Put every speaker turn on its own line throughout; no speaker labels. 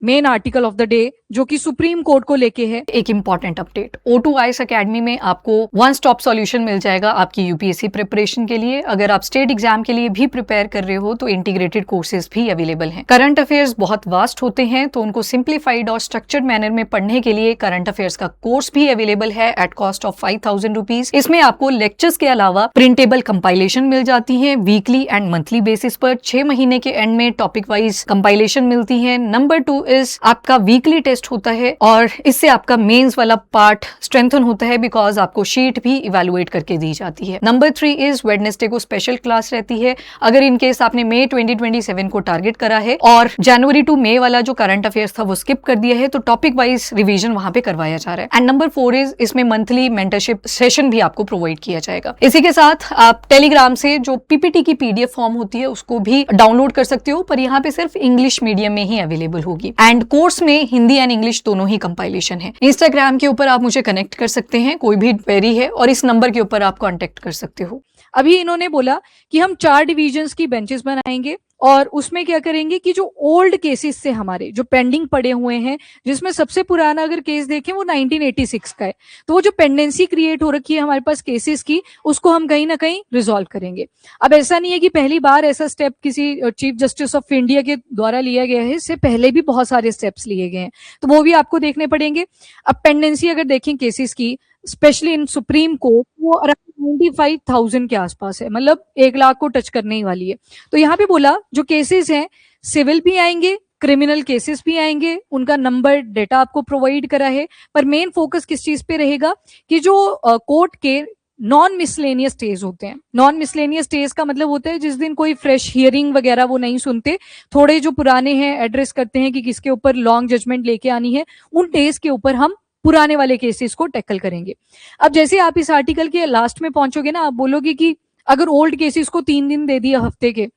Main article of the day जो कि supreme court को लेके है।
एक important update, O2 IAS academy में आपको वन स्टॉप सॉल्यूशन मिल जाएगा आपकी यूपीएससी प्रिपरेशन के लिए। अगर आप स्टेट एग्जाम के लिए भी प्रिपेयर कर रहे हो तो इंटीग्रेटेड कोर्सेज भी अवेलेबल हैं। करंट अफेयर्स बहुत वास्ट होते हैं तो उनको सिंप्लीफाइड और स्ट्रक्चर्ड मैनर में पढ़ने के लिए करंट अफेयर्स का कोर्स भी अवेलेबल है एट कॉस्ट ऑफ 5,000 रुपीज। इसमें आपको लेक्चर्स के अलावा प्रिंटेबल कंपाइलेशन मिल जाती है वीकली एंड मंथली बेसिस पर। 6 महीने के एंड में टॉपिक वाइज कंपाइलेशन मिलती है। नंबर 2 इज आपका वीकली टेस्ट होता है और इससे आपका मेंस वाला पार्ट स्ट्रेंथन होता है बिकॉज आपको शीट भी इवेलुएट करके दी जाती है। नंबर 3 इज वेडनेसडे को स्पेशल क्लास रहती है। अगर इन केस आपने मई 2027 को टारगेट करा है और जनवरी टू मई वाला जो करंट अफेयर्स था वो स्किप कर दिया है तो टॉपिक वाइज रिवीजन वहां पे करवाया जा रहा है। एंड नंबर 4 इज इसमें मंथली मेंटरशिप सेशन भी आपको प्रोवाइड किया जाएगा। इसी के साथ आप टेलीग्राम से जो पीपीटी की पीडीएफ फॉर्म होती है उसको भी डाउनलोड कर सकते हो, पर यहाँ पे सिर्फ इंग्लिश मीडियम में ही अवेलेबल होगी। एंड कोर्स में हिंदी एंड इंग्लिश दोनों ही कंपाइलेशन है। इंस्टाग्राम के ऊपर आप मुझे कनेक्ट कर सकते हैं, कोई भी क्वेरी है और इस नंबर के ऊपर आप कांटेक्ट कर सकते हो।
अभी इन्होंने बोला कि हम 4 डिविजन्स की बेंचेस बनाएंगे और उसमें क्या करेंगे कि जो ओल्ड केसेस से हमारे जो पेंडिंग पड़े हुए हैं, जिसमें सबसे पुराना अगर केस देखें वो 1986 का है, तो वो जो पेंडेंसी क्रिएट हो रखी है हमारे पास केसेस की, उसको हम कहीं ना कहीं रिजॉल्व करेंगे। अब ऐसा नहीं है कि पहली बार ऐसा स्टेप किसी चीफ जस्टिस ऑफ इंडिया के द्वारा लिया गया है, इससे पहले भी बहुत सारे स्टेप्स लिए गए हैं, तो वो भी आपको देखने पड़ेंगे। अब पेंडेंसी अगर देखें केसेस की, स्पेशली इन सुप्रीम कोर्ट, वो अराउंड 95,000 के आसपास है, मतलब 1 लाख को टच करने ही वाली है। तो यहाँ पे बोला जो केसेस हैं सिविल भी आएंगे, क्रिमिनल केसेस भी आएंगे, उनका नंबर डेटा आपको प्रोवाइड करा है, पर मेन फोकस किस चीज पे रहेगा कि जो कोर्ट के नॉन मिसलेनियस स्टेज होते हैं। नॉन मिसलेनियस स्टेज का मतलब होता है जिस दिन कोई फ्रेश हियरिंग वगैरह वो नहीं सुनते, थोड़े जो पुराने हैं एड्रेस करते हैं कि किसके ऊपर लॉन्ग जजमेंट लेके आनी है, उन डेज के ऊपर हम पुराने वाले केसेस को टैकल करेंगे। अब जैसे आप इस आर्टिकल के लास्ट में पहुंचोगे ना, आप बोलोगे कि अगर ओल्ड केसेस को 3 दिन दे दिया हफ्ते के,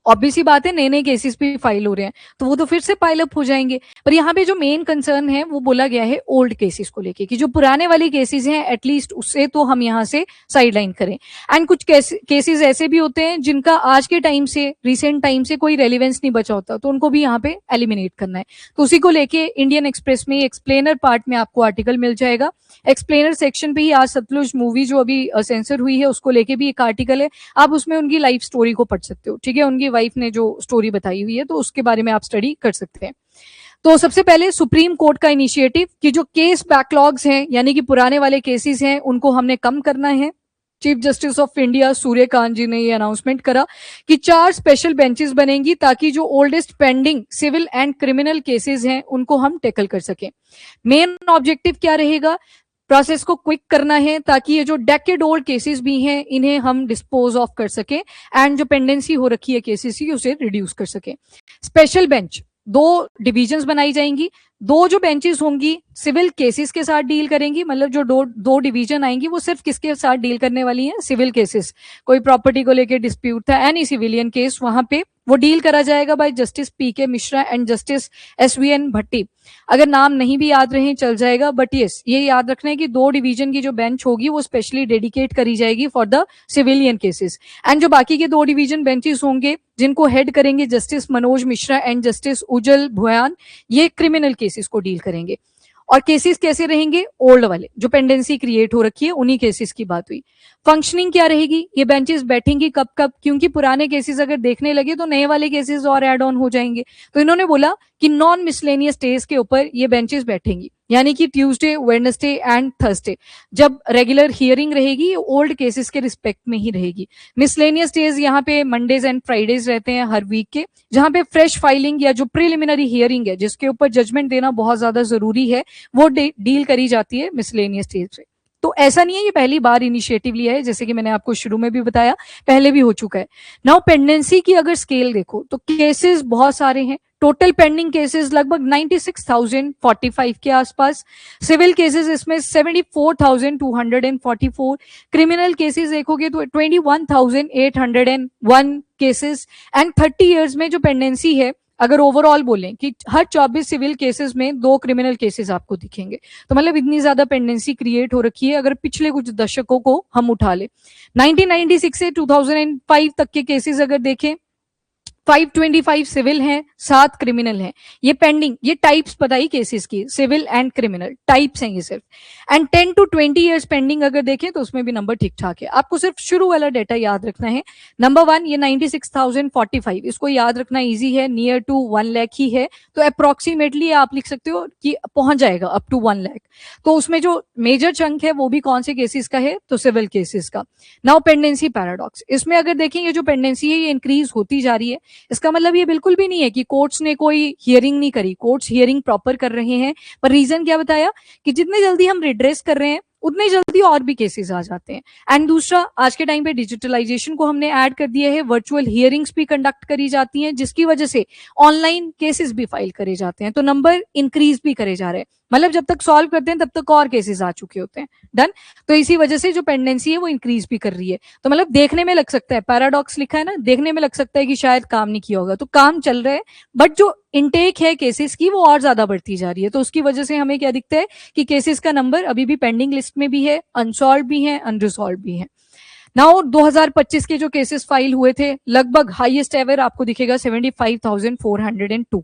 ऑब्वियस सी बात है नए नए केसेस भी फाइल हो रहे हैं तो वो तो फिर से पाइल अप हो जाएंगे। पर यहाँ पे जो मेन कंसर्न है वो बोला गया है ओल्ड केसेस को लेके कि जो पुराने वाले केसेस हैं एटलीस्ट उससे तो हम यहाँ से साइडलाइन करें। एंड कुछ केसेस ऐसे भी होते हैं जिनका आज के टाइम से, रिसेंट टाइम से कोई रेलिवेंस नहीं बचा होता, तो उनको भी यहाँ पे एलिमिनेट करना है। तो उसी को लेके इंडियन एक्सप्रेस में एक्सप्लेनर पार्ट में आपको आर्टिकल मिल जाएगा। एक्सप्लेनर सेक्शन पे ही आज सतलुज मूवी जो अभी सेंसर हुई है उसको लेके भी एक आर्टिकल है, आप उसमें उनकी लाइफ स्टोरी को पढ़ सकते हो। ठीक है, उनकी वाइफ ने जो स्टोरी बताई हुई है तो उसके बारे में आप स्टडी कर सकते हैं। तो सबसे पहले सुप्रीम कोर्ट का इनिशिएटिव कि जो केस बैकलॉग्स हैं यानी कि पुराने वाले केसेस हैं उनको हमने कम करना है। Chief justice of India Suryakant ji ने ये अनाउंसमेंट करा कि 4 स्पेशल बेंचेस बनेंगी ताकि जो oldest pending civil and criminal cases हैं उनको हम टैकल कर सकें। मेन ऑब्जेक्टिव क्या रहेगा, प्रोसेस को क्विक करना है ताकि ये जो डेकेड ओल्ड केसेस भी हैं इन्हें हम डिस्पोज ऑफ कर सकें एंड जो पेंडेंसी हो रखी है केसेस की उसे रिड्यूस कर सकें। स्पेशल बेंच 2 डिविजन्स बनाई जाएंगी, 2 जो बेंचेस होंगी सिविल केसेस के साथ डील करेंगी, मतलब जो दो डिवीजन आएंगी वो सिर्फ किसके साथ डील करने वाली हैं, सिविल केसेस। कोई प्रॉपर्टी को लेकर डिस्प्यूट था, एनी सिविलियन केस, वहां पे वो डील करा जाएगा by justice PK Mishra and justice SVN Bhatti. अगर नाम नहीं भी याद रहे चल जाएगा, बट यस ये याद रखना है कि 2 डिवीजन की जो बेंच होगी वो स्पेशली डेडिकेट करी जाएगी for the civilian cases. And जो बाकी के 2 डिवीजन बेंचेस होंगे जिनको हेड करेंगे justice Manoj Mishra and justice Ujjal Bhuyan, ये क्रिमिनल केसेस को डील करेंगे। और केसेस कैसे रहेंगे, ओल्ड वाले जो पेंडेंसी क्रिएट हो रखी है उन्हीं केसेस की बात हुई। फंक्शनिंग क्या रहेगी, ये बेंचेस बैठेंगी कब कब, क्योंकि पुराने केसेस अगर देखने लगे तो नए वाले केसेस और ऐड ऑन हो जाएंगे। तो इन्होंने बोला कि नॉन मिसलेनियस डेज के ऊपर ये बेंचेस बैठेंगी, यानी कि ट्यूसडे, वेडनेसडे एंड थर्सडे जब रेगुलर हियरिंग रहेगी ओल्ड केसेस के रिस्पेक्ट में ही रहेगी। मिसलेनियस डेज यहाँ पे मंडेज एंड फ्राइडेज रहते हैं हर वीक के, जहां पे फ्रेश फाइलिंग या जो प्रिलिमिनरी हियरिंग है जिसके ऊपर जजमेंट देना बहुत ज्यादा जरूरी है वो डील करी जाती है मिसलेनियस डेज से। तो ऐसा नहीं है ये पहली बार इनिशिएटिव लिया है, जैसे कि मैंने आपको शुरू में भी बताया पहले भी हो चुका है। नाउ पेंडेंसी की अगर स्केल देखो तो केसेस बहुत सारे हैं, टोटल पेंडिंग केसेस लगभग 96,045 के आसपास, सिविल केसेस इसमें 74,244, क्रिमिनल केसेस देखोगे तो 21,801 केसेस। एंड 30 इयर्स में जो पेंडेंसी है, अगर ओवरऑल बोलें कि हर 24 सिविल केसेस में 2 क्रिमिनल केसेस आपको दिखेंगे, तो मतलब इतनी ज्यादा पेंडेंसी क्रिएट हो रखी है। अगर पिछले कुछ दशकों को हम उठा ले, 1996 से 2005 तक के केसेस अगर देखें 525 सिविल हैं, 7 क्रिमिनल हैं। ये पेंडिंग, ये टाइप्स बताई केसेस की, सिविल एंड क्रिमिनल टाइप्स हैं ये सिर्फ। एंड 10 to 20 इयर्स पेंडिंग अगर देखें तो उसमें भी नंबर ठीक ठाक है। आपको सिर्फ शुरू वाला डेटा याद रखना है। नंबर 1 ये 96,045, इसको याद रखना इजी है, नियर टू 1 लाख ही है, तो अप्रोक्सीमेटली आप लिख सकते हो कि पहुंच जाएगा अप टू 1 लाख। तो उसमें जो मेजर चंक है वो भी कौन से केसेस का है, तो सिविल केसेस का। नाउ पेंडेंसी पैराडॉक्स, इसमें अगर देखेंगे जो पेंडेंसी है ये इंक्रीज होती जा रही है। इसका मतलब ये बिल्कुल भी नहीं है कि कोर्ट्स ने कोई हियरिंग नहीं करी, कोर्ट्स हियरिंग प्रॉपर कर रहे हैं, पर रीजन क्या बताया कि जितने जल्दी हम रिड्रेस कर रहे हैं उतने जल्दी और भी केसेस आ जाते हैं। एंड दूसरा, आज के टाइम पे डिजिटलाइजेशन को हमने ऐड कर दिया है, वर्चुअल हियरिंग्स भी कंडक्ट करी जाती हैं, जिसकी वजह से ऑनलाइन केसेस भी फाइल करे जाते हैं, तो नंबर इंक्रीज भी करे जा रहे हैं। मतलब जब तक सॉल्व करते हैं तब तक और केसेस आ चुके होते हैं। डन। तो इसी वजह से जो पेंडेंसी है वो इंक्रीज भी कर रही है। तो मतलब देखने में लग सकता है, पैराडॉक्स लिखा है ना, देखने में लग सकता है कि शायद काम नहीं किया होगा, तो काम चल रहा है, बट जो इनटेक है केसेस की वो और ज्यादा बढ़ती जा रही है। तो उसकी वजह से हमें क्या दिखता है कि केसेस का नंबर अभी भी पेंडिंग लिस्ट में भी है, अनसॉल्व भी है, अनरिजॉल्व भी है। नाउ 2025 के जो केसेस फाइल हुए थे, लगभग हाईएस्ट एवर आपको दिखेगा 75,402।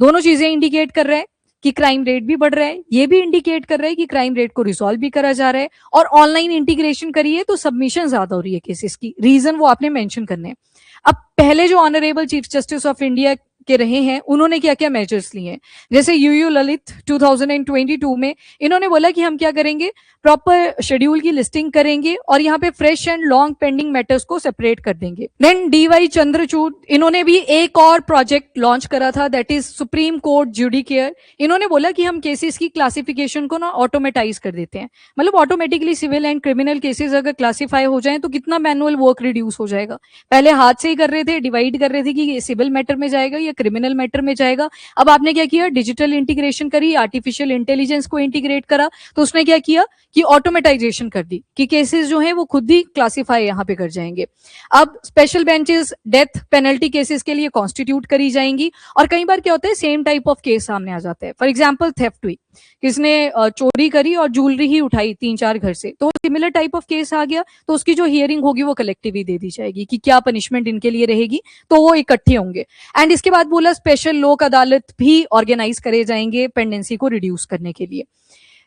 दोनों चीजें इंडिकेट कर रहे हैं कि क्राइम रेट भी बढ़ रहा है, ये भी इंडिकेट कर रहा है कि क्राइम रेट को रिजॉल्व भी करा जा रहा है, और ऑनलाइन इंटीग्रेशन करिए तो सबमिशन ज्यादा हो रही है केसेस की। रीजन वो आपने मेंशन करने हैं। अब पहले जो honourable chief justice of India के रहे हैं उन्होंने क्या क्या मेजर्स लिए हैं, जैसे यूयू ललित 2022 में इन्होंने बोला कि हम क्या करेंगे, प्रॉपर शेड्यूल की लिस्टिंग करेंगे और यहाँ पे fresh and long pending matters को सेपरेट कर देंगे। देन डीवाई चंद्रचूड़, इन्होंने भी एक और प्रोजेक्ट लॉन्च करा था, दैट इज सुप्रीम कोर्ट जुडिकेयर। इन्होंने बोला कि हम केसेस की क्लासिफिकेशन को ना ऑटोमेटाइज कर देते हैं, मतलब automatically civil and criminal cases अगर क्लासीफाई हो जाए तो कितना मैनुअल वर्क रिड्यूस हो जाएगा। पहले हाथ से ही कर रहे थे, डिवाइड कर रहे थे कि ये सिविल मैटर में जाएगा या क्रिमिनल मैटर में जाएगा। अब आपने क्या किया, डिजिटल इंटीग्रेशन करी, आर्टिफिशियल इंटेलिजेंस को इंटीग्रेट करा, तो उसने क्या किया कि ऑटोमेटाइजेशन कर दी कि केसेस जो है वो खुद ही क्लासिफाई यहाँ पे कर जाएंगे। अब special benches death penalty cases के लिए कॉन्स्टिट्यूट करी जाएंगी, और कई बार क्या होता है सेम टाइप ऑफ केस सामने आ जाता है। फॉर एग्जाम्पल थेफ्ट हुई, किसने चोरी करी और ज्वेलरी ही उठाई 3-4 घर से, तो सिमिलर टाइप ऑफ केस आ गया, तो उसकी जो हियरिंग होगी वो कलेक्टिव ही दे दी जाएगी कि क्या पनिशमेंट इनके लिए रहेगी, तो वो इकट्ठे होंगे। एंड इसके बाद बोला स्पेशल लोक अदालत भी ऑर्गेनाइज करे जाएंगे पेंडेंसी को रिड्यूस करने के लिए।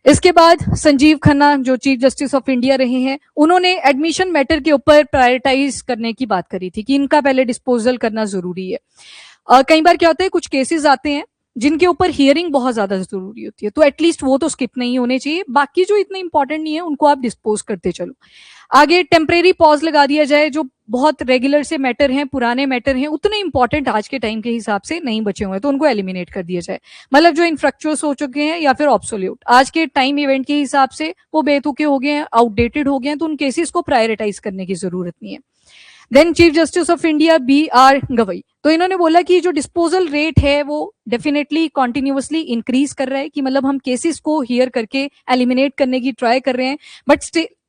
इसके बाद संजीव खन्ना जो चीफ जस्टिस ऑफ इंडिया रहे हैं, उन्होंने एडमिशन मैटर के ऊपर प्रायोरिटाइज करने की बात करी थी कि इनका पहले डिस्पोजल करना जरूरी है। कई बार क्या होता है, कुछ केसेस आते हैं जिनके ऊपर हियरिंग बहुत ज्यादा जरूरी होती है, तो एटलीस्ट वो तो स्किप नहीं होने चाहिए, बाकी जो इतने इंपॉर्टेंट नहीं है उनको आप डिस्पोज करते चलो। आगे टेम्परेरी पॉज लगा दिया जाए, जो बहुत रेगुलर से मैटर हैं, पुराने मैटर हैं, उतने इंपॉर्टेंट आज के टाइम के हिसाब से नहीं बचे हुए हैं, तो उनको एलिमिनेट कर दिया जाए। मतलब जो इन्फ्रक्चुअस हो चुके हैं या फिर ऑब्सोल्यूट, आज के टाइम इवेंट के हिसाब से वो बेतुके हो गए हैं, आउटडेटेड हो गए हैं, तो उन केसेस को प्रायोरिटाइज करने की जरूरत नहीं है। Then chief justice of India BR Gavai, तो इन्होंने बोला कि जो डिस्पोजल रेट है वो डेफिनेटली कॉन्टिन्यूअसली इंक्रीज कर रहा है, कि मतलब हम केसेस को हियर करके एलिमिनेट करने की ट्राई कर रहे हैं, बट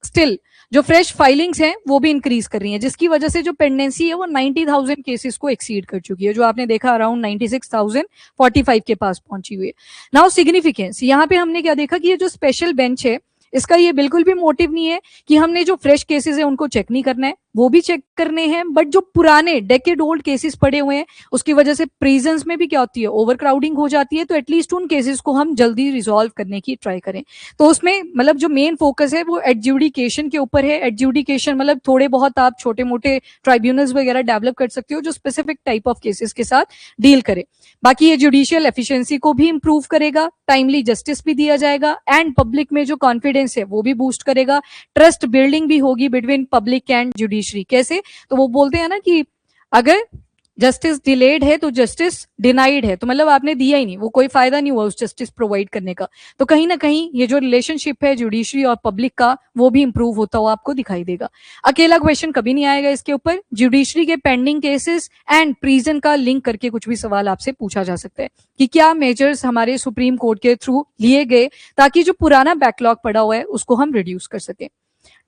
स्टिल जो फ्रेश फाइलिंग्स हैं वो भी इंक्रीज कर रही हैं, जिसकी वजह से जो पेंडेंसी है वो 90,000 केसेस को एक्सीड कर चुकी है, जो आपने देखा अराउंड 96,045 के पास पहुंची हुई है। नाउ सिग्निफिकेंस, यहाँ पे हमने क्या देखा कि ये जो स्पेशल बेंच है इसका ये बिल्कुल भी मोटिव नहीं है कि हमने जो फ्रेश केसेस है उनको चेक नहीं करना है, वो भी चेक करने हैं, बट जो पुराने डेकेड ओल्ड केसेस पड़े हुए हैं उसकी वजह से प्रिजन्स में भी क्या होती है, ओवर क्राउडिंग हो जाती है, तो एटलीस्ट उन केसेस को हम जल्दी रिजॉल्व करने की ट्राई करें। तो उसमें मतलब जो मेन फोकस है वो एडजुडिकेशन के ऊपर है। एडजुडिकेशन मतलब थोड़े बहुत आप छोटे मोटे ट्राइब्यूनल्स वगैरह डेवलप कर सकते हो जो स्पेसिफिक टाइप ऑफ केसेस के साथ डील करे। बाकी ये जुडिशियल एफिशिएंसी को भी इंप्रूव करेगा, टाइमली जस्टिस भी दिया जाएगा, एंड पब्लिक में जो कॉन्फिडेंस है वो भी बूस्ट करेगा, ट्रस्ट बिल्डिंग भी होगी बिटवीन पब्लिक एंड जुडिशरी। कैसे, तो वो बोलते हैं ना कि अगर जस्टिस डिलेड है तो जस्टिस डिनाइड है, तो मतलब आपने दिया ही नहीं, वो कोई फायदा नहीं हुआ उस जस्टिस प्रोवाइड करने का। तो कहीं ना कहीं ये जो रिलेशनशिप है जुडिशरी और पब्लिक का वो भी इंप्रूव होता हुआ आपको दिखाई देगा। अकेला क्वेश्चन कभी नहीं आएगा इसके ऊपर, जुडिशरी के पेंडिंग केसेस एंड प्रिजन का लिंक करके कुछ भी सवाल आपसे पूछा जा सकता है कि क्या मेजर्स हमारे सुप्रीम कोर्ट के थ्रू लिए गए ताकि जो पुराना बैकलॉग पड़ा हुआ है उसको हम रिड्यूस कर सकें।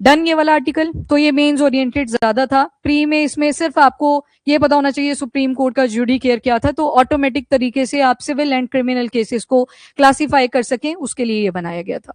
डन ये वाला आर्टिकल। तो ये मेंस ओरिएंटेड ज्यादा था, प्री में इसमें सिर्फ आपको ये पता होना चाहिए सुप्रीम कोर्ट का जुडिकेयर क्या था, तो ऑटोमेटिक तरीके से आप सिविल एंड क्रिमिनल केसेस को क्लासिफाई कर सकें उसके लिए ये बनाया गया था।